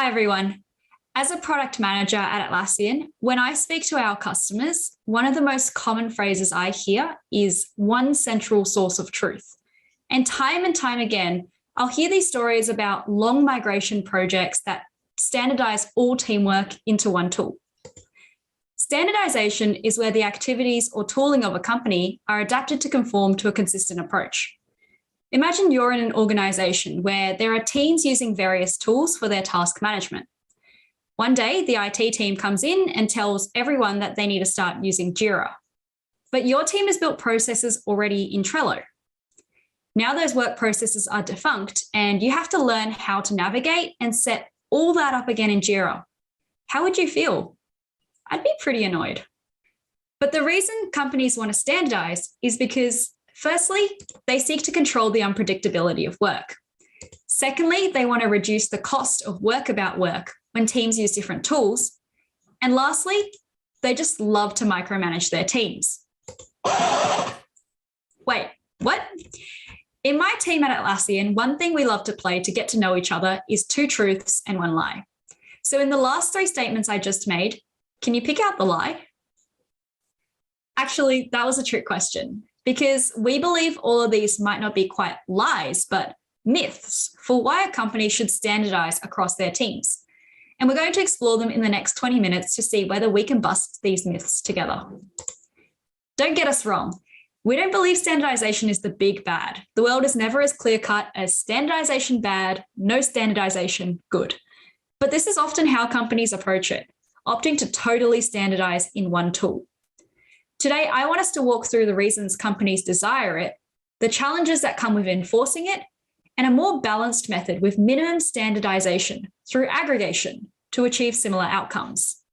Hi, everyone. As a product manager at Atlassian, when I speak to our customers, one of the most common phrases I hear is one central source of truth. And time again, I'll hear these stories about long migration projects that standardize all teamwork into one tool. Standardization is where the activities or tooling of a company are adapted to conform to a consistent approach. Imagine you're in an organization where there are teams using various tools for their task management. One day, the IT team comes in and tells everyone that they need to start using Jira. But your team has built processes already in Trello. Now those work processes are defunct and you have to learn how to navigate and set all that up again in Jira. How would you feel? I'd be pretty annoyed. But the reason companies want to standardize is because, firstly, they seek to control the unpredictability of work. Secondly, they want to reduce the cost of work about work when teams use different tools. And lastly, they just love to micromanage their teams. Wait, what? In my team at Atlassian, one thing we love to play to get to know each other is two truths and one lie. So in the last three statements I just made, can you pick out the lie? Actually, that was a trick question because we believe all of these might not be quite lies, but myths for why a company should standardize across their teams. And we're going to explore them in the next 20 minutes to see whether we can bust these myths together. Don't get us wrong. We don't believe standardization is the big bad. The world is never as clear-cut as standardization bad, no standardization good. But this is often how companies approach it, opting to totally standardize in one tool. Today, I want us to walk through the reasons companies desire it, the challenges that come with enforcing it, and a more balanced method with minimum standardization through aggregation to achieve similar outcomes.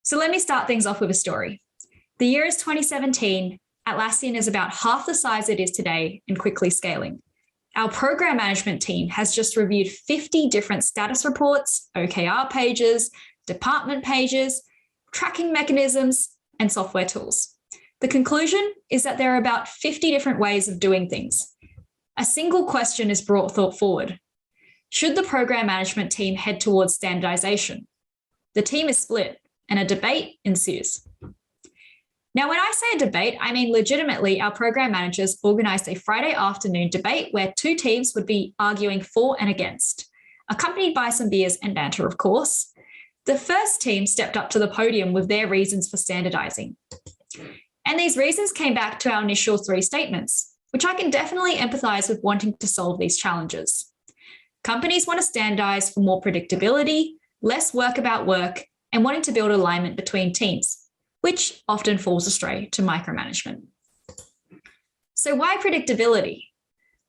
So let me start things off with a story. The year is 2017. Atlassian is about half the size it is today and quickly scaling. Our program management team has just reviewed 50 different status reports, OKR pages, department pages, tracking mechanisms, and software tools. The conclusion is that there are about 50 different ways of doing things. A single question is thought forward. Should the program management team head towards standardization? The team is split and a debate ensues. Now, when I say a debate, I mean legitimately our program managers organized a Friday afternoon debate where two teams would be arguing for and against, accompanied by some beers and banter, of course. The first team stepped up to the podium with their reasons for standardizing. And these reasons came back to our initial three statements, which I can definitely empathize with wanting to solve these challenges. Companies want to standardize for more predictability, less work about work, and wanting to build alignment between teams, which often falls astray to micromanagement. So why predictability?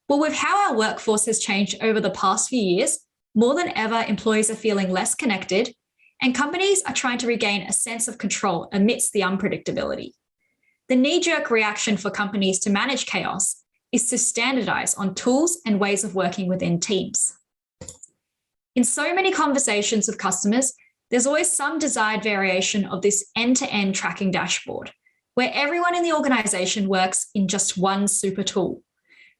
Well, with how our workforce has changed over the past few years, more than ever, employees are feeling less connected, and companies are trying to regain a sense of control amidst the unpredictability. The knee-jerk reaction for companies to manage chaos is to standardize on tools and ways of working within teams. In so many conversations with customers, there's always some desired variation of this end-to-end tracking dashboard, where everyone in the organization works in just one super tool.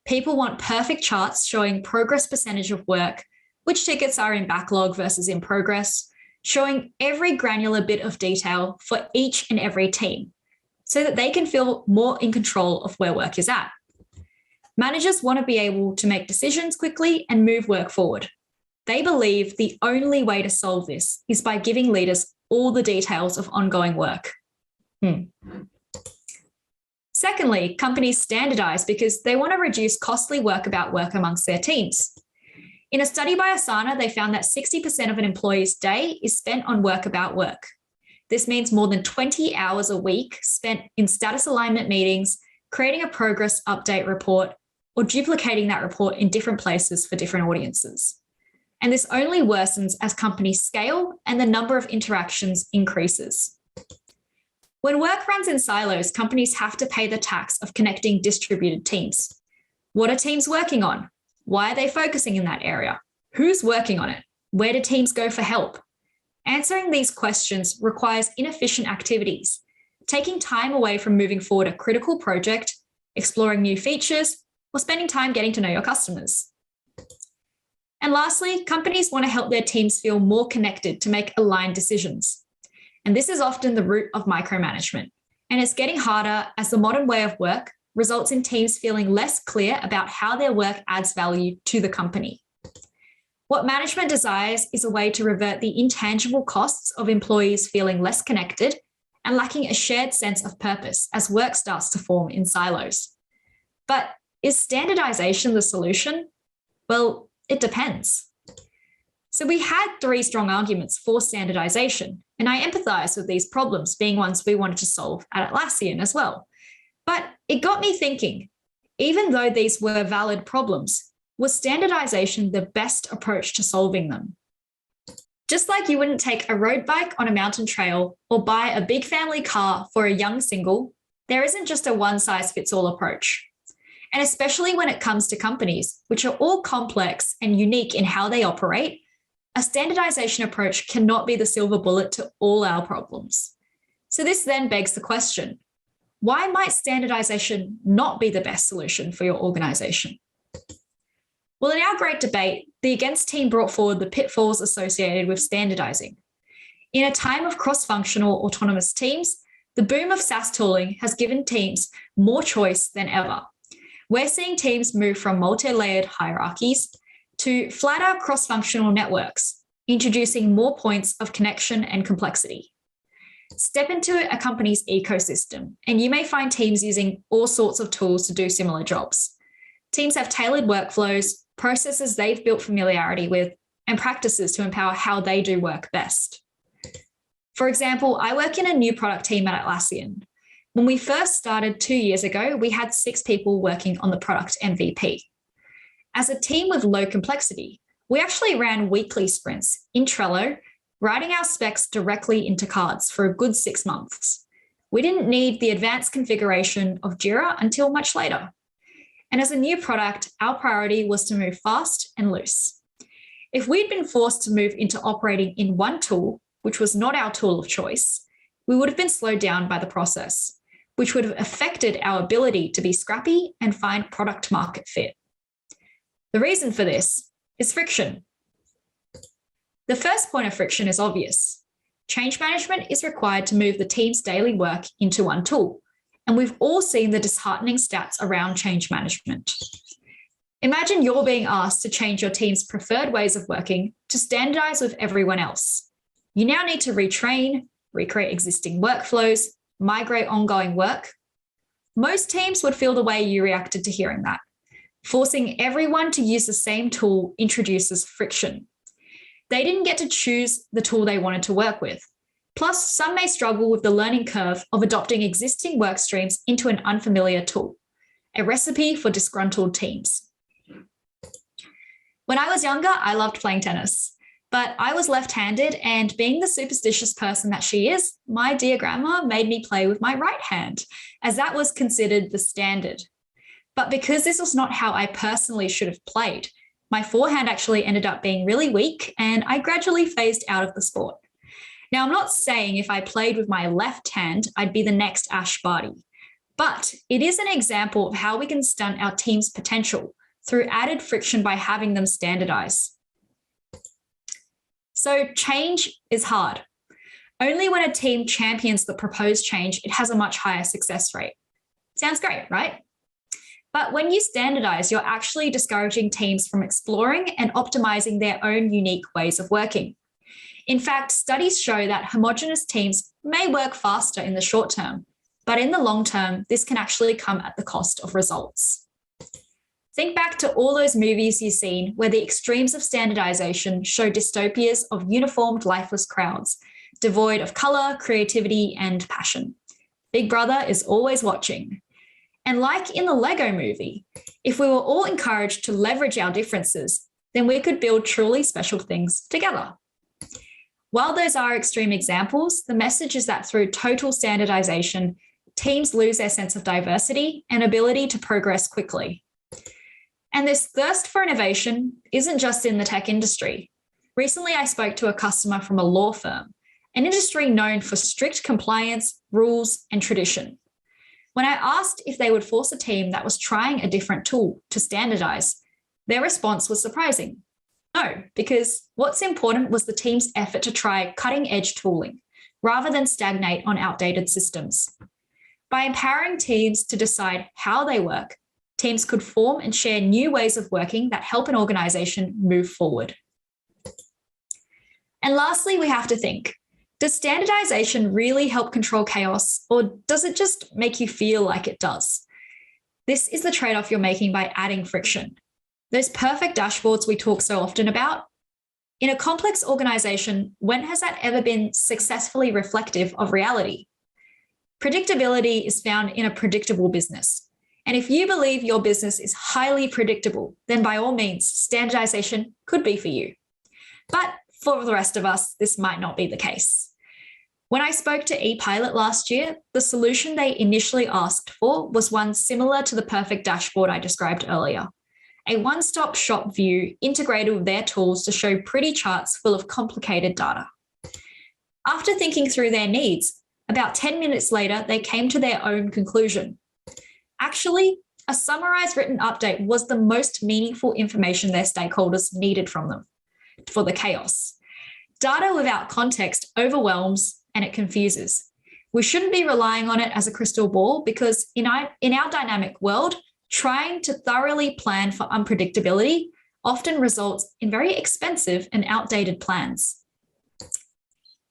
People want perfect charts showing progress percentage of work, which tickets are in backlog versus in progress, showing every granular bit of detail for each and every team, so that they can feel more in control of where work is at. Managers want to be able to make decisions quickly and move work forward. They believe the only way to solve this is by giving leaders all the details of ongoing work. Secondly, companies standardize because they want to reduce costly work about work amongst their teams. In a study by Asana, they found that 60% of an employee's day is spent on work about work. This means more than 20 hours a week spent in status alignment meetings, creating a progress update report, or duplicating that report in different places for different audiences. And this only worsens as companies scale and the number of interactions increases. When work runs in silos, companies have to pay the tax of connecting distributed teams. What are teams working on? Why are they focusing in that area? Who's working on it? Where do teams go for help? Answering these questions requires inefficient activities, taking time away from moving forward a critical project, exploring new features, or spending time getting to know your customers. And lastly, companies want to help their teams feel more connected to make aligned decisions. And this is often the root of micromanagement. And it's getting harder as the modern way of work results in teams feeling less clear about how their work adds value to the company. What management desires is a way to revert the intangible costs of employees feeling less connected and lacking a shared sense of purpose as work starts to form in silos. But is standardization the solution? Well, it depends. So we had 3 strong arguments for standardization, and I empathize with these problems being ones we wanted to solve at Atlassian as well. But it got me thinking, even though these were valid problems, was standardization the best approach to solving them? Just like you wouldn't take a road bike on a mountain trail or buy a big family car for a young single, there isn't just a one-size-fits-all approach. And especially when it comes to companies, which are all complex and unique in how they operate, a standardization approach cannot be the silver bullet to all our problems. So this then begs the question, why might standardization not be the best solution for your organization? Well, in our great debate, the Against team brought forward the pitfalls associated with standardizing. In a time of cross-functional autonomous teams, the boom of SaaS tooling has given teams more choice than ever. We're seeing teams move from multi-layered hierarchies to flatter cross-functional networks, introducing more points of connection and complexity. Step into a company's ecosystem, and you may find teams using all sorts of tools to do similar jobs. Teams have tailored workflows, processes they've built familiarity with, and practices to empower how they do work best. For example, I work in a new product team at Atlassian. When we first started 2 years ago, we had 6 people working on the product MVP. As a team with low complexity, we actually ran weekly sprints in Trello, writing our specs directly into cards for a good 6 months. We didn't need the advanced configuration of Jira until much later. And as a new product, our priority was to move fast and loose. If we'd been forced to move into operating in one tool, which was not our tool of choice, we would have been slowed down by the process, which would have affected our ability to be scrappy and find product market fit. The reason for this is friction. The first point of friction is obvious. Change management is required to move the team's daily work into one tool. And we've all seen the disheartening stats around change management. Imagine you're being asked to change your team's preferred ways of working to standardize with everyone else. You now need to retrain, recreate existing workflows, migrate ongoing work. Most teams would feel the way you reacted to hearing that. Forcing everyone to use the same tool introduces friction. They didn't get to choose the tool they wanted to work with. Plus, some may struggle with the learning curve of adopting existing work streams into an unfamiliar tool, a recipe for disgruntled teams. When I was younger, I loved playing tennis, but I was left-handed, and being the superstitious person that she is, my dear grandma made me play with my right hand, as that was considered the standard. But because this was not how I personally should have played, my forehand actually ended up being really weak, and I gradually phased out of the sport. Now, I'm not saying if I played with my left hand, I'd be the next Ash Barty, but it is an example of how we can stunt our team's potential through added friction by having them standardize. So change is hard. Only when a team champions the proposed change, it has a much higher success rate. Sounds great, right? But when you standardize, you're actually discouraging teams from exploring and optimizing their own unique ways of working. In fact, studies show that homogeneous teams may work faster in the short term, but in the long term, this can actually come at the cost of results. Think back to all those movies you've seen where the extremes of standardization show dystopias of uniformed, lifeless crowds, devoid of color, creativity, and passion. Big Brother is always watching. And like in the Lego movie, if we were all encouraged to leverage our differences, then we could build truly special things together. While those are extreme examples, the message is that through total standardization, teams lose their sense of diversity and ability to progress quickly. And this thirst for innovation isn't just in the tech industry. Recently, I spoke to a customer from a law firm, an industry known for strict compliance, rules, and tradition. When I asked if they would force a team that was trying a different tool to standardize, their response was surprising. No, because what's important was the team's effort to try cutting-edge tooling rather than stagnate on outdated systems. By empowering teams to decide how they work, teams could form and share new ways of working that help an organization move forward. And lastly, we have to think, does standardization really help control chaos, or does it just make you feel like it does? This is the trade-off you're making by adding friction. Those perfect dashboards we talk so often about. In a complex organization, when has that ever been successfully reflective of reality? Predictability is found in a predictable business. And if you believe your business is highly predictable, then by all means, standardization could be for you. But for the rest of us, this might not be the case. When I spoke to ePilot last year, the solution they initially asked for was one similar to the perfect dashboard I described earlier. A one-stop shop view integrated with their tools to show pretty charts full of complicated data. After thinking through their needs, about 10 minutes later, they came to their own conclusion. Actually, a summarized written update was the most meaningful information their stakeholders needed from them for the chaos. Data without context overwhelms and it confuses. We shouldn't be relying on it as a crystal ball because in our dynamic world, trying to thoroughly plan for unpredictability often results in very expensive and outdated plans.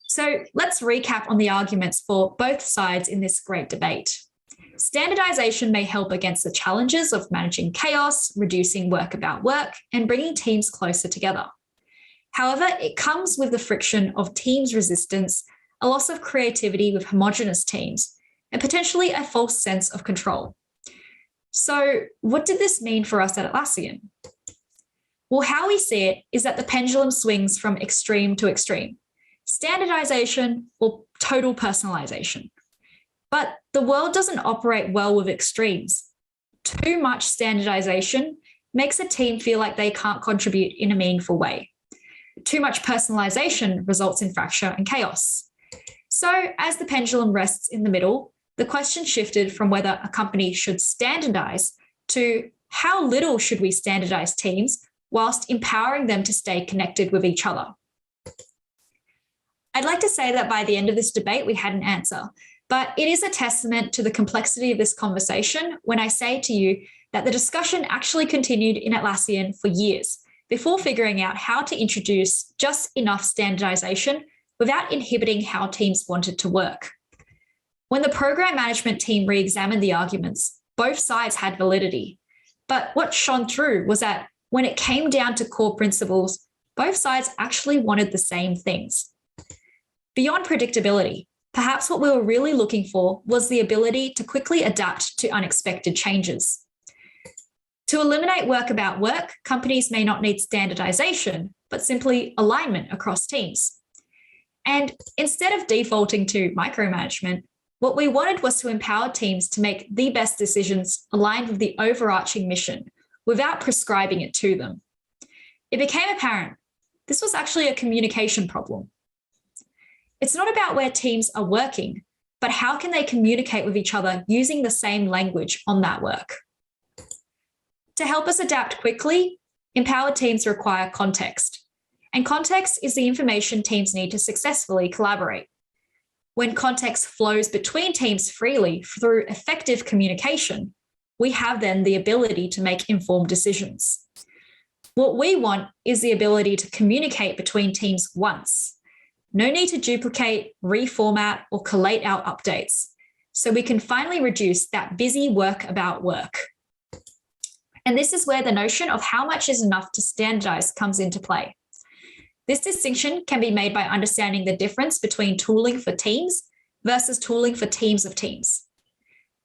So let's recap on the arguments for both sides in this great debate. Standardization may help against the challenges of managing chaos, reducing work about work, and bringing teams closer together. However, it comes with the friction of teams resistance, a loss of creativity with homogeneous teams, and potentially a false sense of control. So what did this mean for us at Atlassian? Well, how we see it is that the pendulum swings from extreme to extreme, standardization or total personalization. But the world doesn't operate well with extremes. Too much standardization makes a team feel like they can't contribute in a meaningful way. Too much personalization results in fracture and chaos. So as the pendulum rests in the middle, the question shifted from whether a company should standardize to how little should we standardize teams whilst empowering them to stay connected with each other. I'd like to say that by the end of this debate, we had an answer, but it is a testament to the complexity of this conversation when I say to you that the discussion actually continued in Atlassian for years before figuring out how to introduce just enough standardization without inhibiting how teams wanted to work. When the program management team re-examined the arguments, both sides had validity. But what shone through was that when it came down to core principles, both sides actually wanted the same things. Beyond predictability, perhaps what we were really looking for was the ability to quickly adapt to unexpected changes. To eliminate work about work, companies may not need standardization, but simply alignment across teams. And instead of defaulting to micromanagement, what we wanted was to empower teams to make the best decisions aligned with the overarching mission without prescribing it to them. It became apparent this was actually a communication problem. It's not about where teams are working, but how can they communicate with each other using the same language on that work? To help us adapt quickly, empowered teams require context. And context is the information teams need to successfully collaborate. When context flows between teams freely through effective communication, we have then the ability to make informed decisions. What we want is the ability to communicate between teams once. No need to duplicate, reformat, or collate our updates, so we can finally reduce that busy work about work. And this is where the notion of how much is enough to standardize comes into play. This distinction can be made by understanding the difference between tooling for teams versus tooling for teams of teams.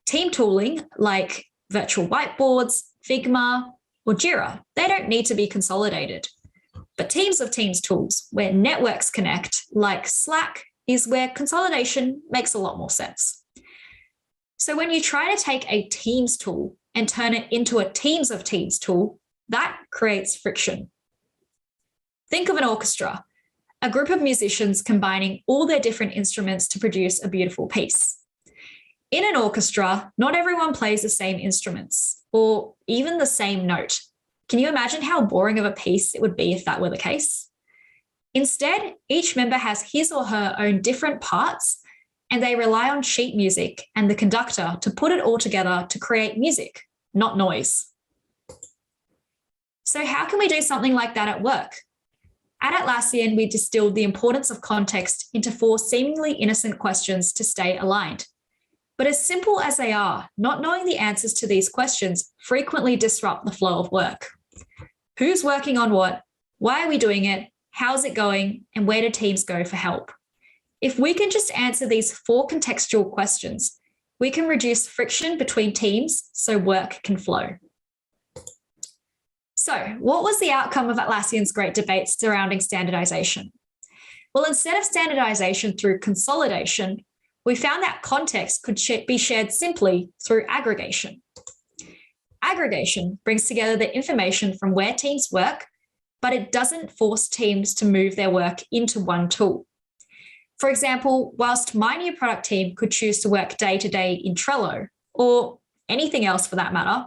Team tooling, like virtual whiteboards, Figma, or Jira, they don't need to be consolidated. But teams of teams tools, where networks connect, like Slack, is where consolidation makes a lot more sense. So when you try to take a Teams tool and turn it into a teams of teams tool, that creates friction. Think of an orchestra, a group of musicians combining all their different instruments to produce a beautiful piece. In an orchestra, not everyone plays the same instruments or even the same note. Can you imagine how boring of a piece it would be if that were the case? Instead, each member has his or her own different parts, and they rely on sheet music and the conductor to put it all together to create music, not noise. So how can we do something like that at work? At Atlassian, we distilled the importance of context into 4 seemingly innocent questions to stay aligned. But as simple as they are, not knowing the answers to these questions frequently disrupt the flow of work. Who's working on what? Why are we doing it? How's it going? And where do teams go for help? If we can just answer these 4 contextual questions, we can reduce friction between teams so work can flow. So, what was the outcome of Atlassian's great debates surrounding standardization? Well, instead of standardization through consolidation, we found that context could be shared simply through aggregation. Aggregation brings together the information from where teams work, but it doesn't force teams to move their work into one tool. For example, whilst my new product team could choose to work day-to-day in Trello, or anything else for that matter,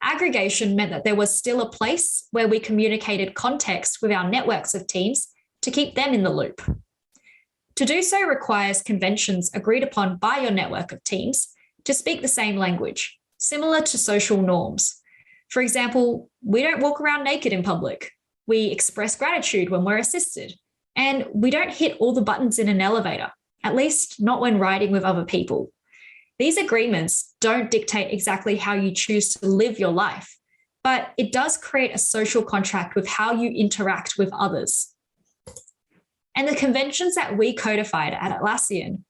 aggregation meant that there was still a place where we communicated context with our networks of teams to keep them in the loop. To do so requires conventions agreed upon by your network of teams to speak the same language, similar to social norms. For example, we don't walk around naked in public. We express gratitude when we're assisted. And we don't hit all the buttons in an elevator, at least not when riding with other people. These agreements don't dictate exactly how you choose to live your life, but it does create a social contract with how you interact with others. And the conventions that we codified at Atlassian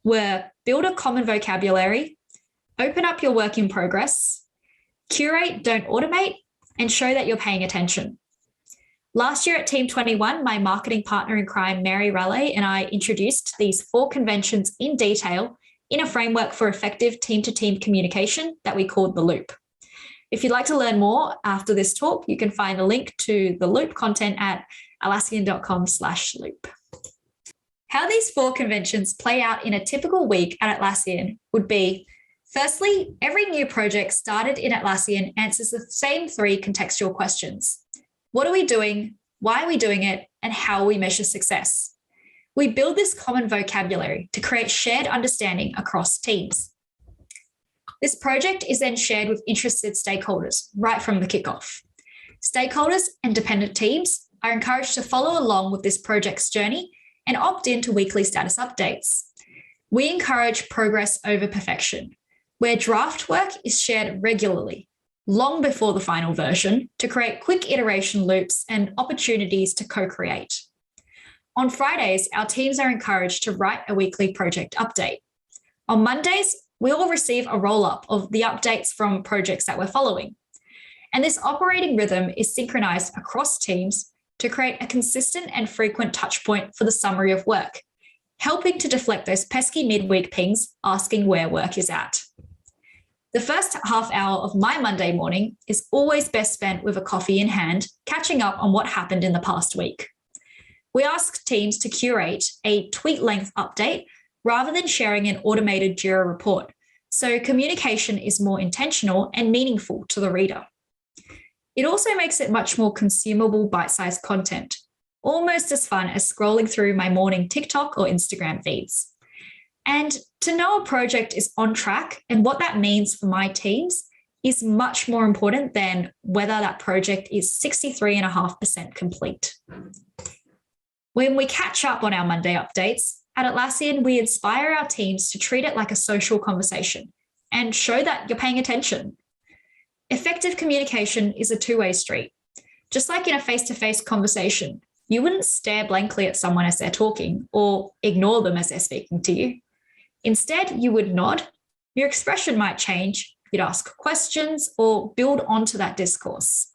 were build a common vocabulary, open up your work in progress, curate, don't automate, and show that you're paying attention. Last year at Team 21, my marketing partner in crime, Mary Raleigh, and I introduced these 4 conventions in detail in a framework for effective team-to-team communication that we called the Loop. If you'd like to learn more after this talk, you can find a link to the Loop content at Atlassian.com/loop. How these 4 conventions play out in a typical week at Atlassian would be, firstly, every new project started in Atlassian answers the same 3 contextual questions. What are we doing? Why are we doing it? And how we measure success? We build this common vocabulary to create shared understanding across teams. This project is then shared with interested stakeholders right from the kickoff. Stakeholders and dependent teams are encouraged to follow along with this project's journey and opt into weekly status updates. We encourage progress over perfection, where draft work is shared regularly, long before the final version, to create quick iteration loops and opportunities to co-create. On Fridays, our teams are encouraged to write a weekly project update. On Mondays, we will receive a roll-up of the updates from projects that we're following. And this operating rhythm is synchronized across teams to create a consistent and frequent touch point for the summary of work, helping to deflect those pesky midweek pings asking where work is at. The first half hour of my Monday morning is always best spent with a coffee in hand, catching up on what happened in the past week. We ask teams to curate a tweet-length update rather than sharing an automated Jira report, so communication is more intentional and meaningful to the reader. It also makes it much more consumable bite-sized content, almost as fun as scrolling through my morning TikTok or Instagram feeds. And to know a project is on track and what that means for my teams is much more important than whether that project is 63.5% complete. When we catch up on our Monday updates, at Atlassian, we inspire our teams to treat it like a social conversation and show that you're paying attention. Effective communication is a two-way street. Just like in a face-to-face conversation, you wouldn't stare blankly at someone as they're talking or ignore them as they're speaking to you. Instead, you would nod, your expression might change, you'd ask questions or build onto that discourse.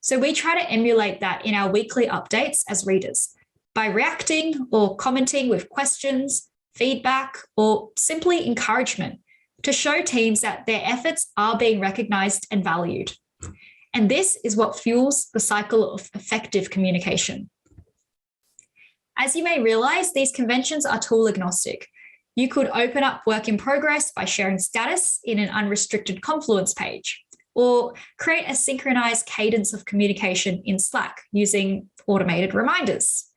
So we try to emulate that in our weekly updates as readers by reacting or commenting with questions, feedback, or simply encouragement to show teams that their efforts are being recognized and valued. And this is what fuels the cycle of effective communication. As you may realize, these conventions are tool agnostic. You could open up work in progress by sharing status in an unrestricted Confluence page, or create a synchronized cadence of communication in Slack using automated reminders.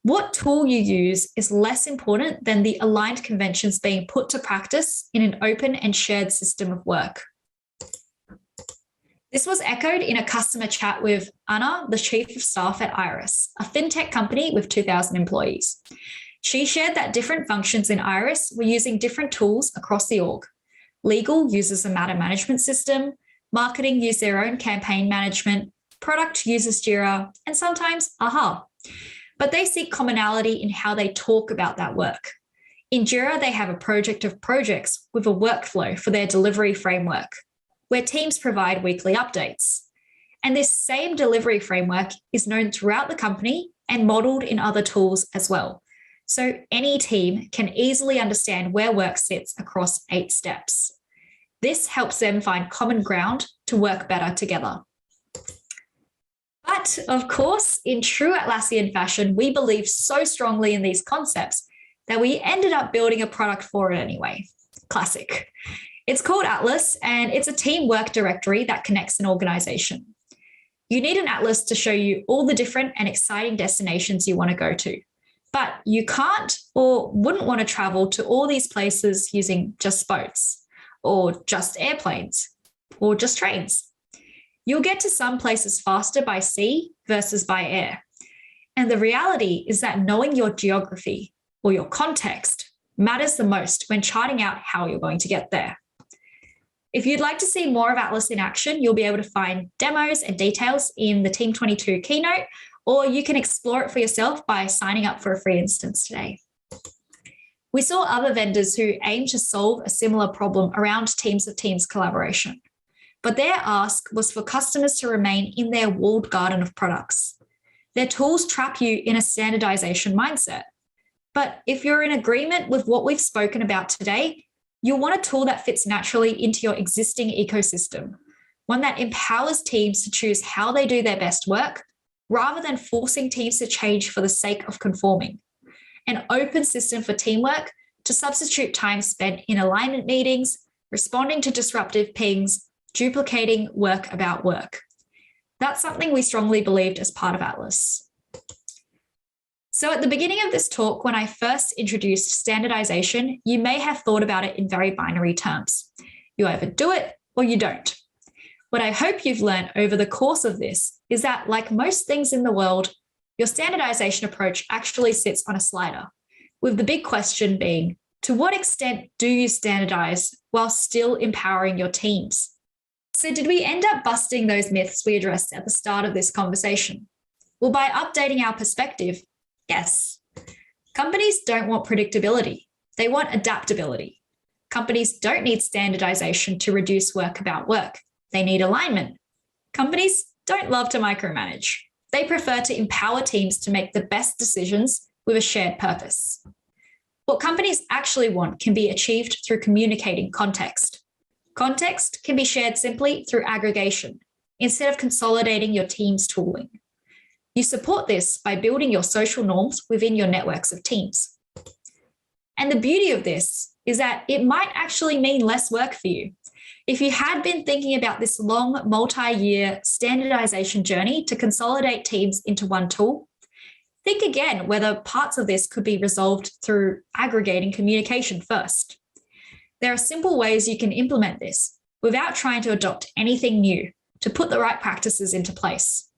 What tool you use is less important than the aligned conventions being put to practice in an open and shared system of work. This was echoed in a customer chat with Anna, the Chief of Staff at Iris, a fintech company with 2,000 employees. She shared that different functions in Iris were using different tools across the org. Legal uses a matter management system, marketing use their own campaign management, product uses Jira, and sometimes AHA. But they see commonality in how they talk about that work. In Jira, they have a project of projects with a workflow for their delivery framework, where teams provide weekly updates. And this same delivery framework is known throughout the company and modeled in other tools as well. So any team can easily understand where work sits across 8 steps. This helps them find common ground to work better together. But of course, in true Atlassian fashion, we believe so strongly in these concepts that we ended up building a product for it anyway. Classic. It's called Atlas, and it's a team work directory that connects an organization. You need an Atlas to show you all the different and exciting destinations you want to go to. But you can't or wouldn't want to travel to all these places using just boats, or just airplanes, or just trains. You'll get to some places faster by sea versus by air. And the reality is that knowing your geography or your context matters the most when charting out how you're going to get there. If you'd like to see more of Atlas in action, you'll be able to find demos and details in the Team 22 keynote, or you can explore it for yourself by signing up for a free instance today. We saw other vendors who aim to solve a similar problem around teams of teams collaboration. But their ask was for customers to remain in their walled garden of products. Their tools trap you in a standardization mindset. But if you're in agreement with what we've spoken about today, you'll want a tool that fits naturally into your existing ecosystem, one that empowers teams to choose how they do their best work, rather than forcing teams to change for the sake of conforming. An open system for teamwork to substitute time spent in alignment meetings, responding to disruptive pings, duplicating work about work. That's something we strongly believed as part of Atlas. So at the beginning of this talk, when I first introduced standardization, you may have thought about it in very binary terms. You either do it or you don't. What I hope you've learned over the course of this is that, like most things in the world, your standardization approach actually sits on a slider, with the big question being, to what extent do you standardize while still empowering your teams? So did we end up busting those myths we addressed at the start of this conversation? Well, by updating our perspective, yes. Companies don't want predictability. They want adaptability. Companies don't need standardization to reduce work about work. They need alignment. Companies don't love to micromanage. They prefer to empower teams to make the best decisions with a shared purpose. What companies actually want can be achieved through communicating context. Context can be shared simply through aggregation, instead of consolidating your team's tooling. You support this by building your social norms within your networks of teams. And the beauty of this is that it might actually mean less work for you. If you had been thinking about this long, multi-year standardization journey to consolidate teams into one tool, think again whether parts of this could be resolved through aggregating communication first. There are simple ways you can implement this without trying to adopt anything new to put the right practices into place.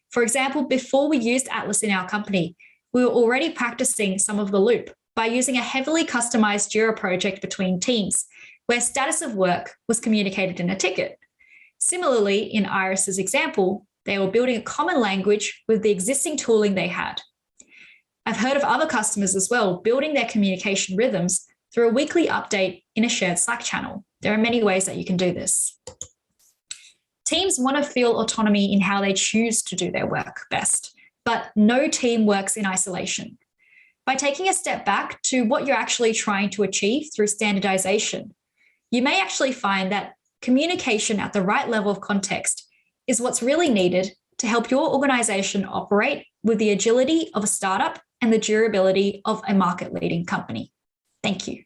For example, before we used Atlas in our company, we were already practicing some of the loop by using a heavily customized Jira project between teams, where status of work was communicated in a ticket. Similarly, in Iris's example, they were building a common language with the existing tooling they had. I've heard of other customers as well building their communication rhythms through a weekly update in a shared Slack channel. There are many ways that you can do this. Teams want to feel autonomy in how they choose to do their work best, but no team works in isolation. By taking a step back to what you're actually trying to achieve through standardization, you may actually find that communication at the right level of context is what's really needed to help your organization operate with the agility of a startup and the durability of a market-leading company. Thank you.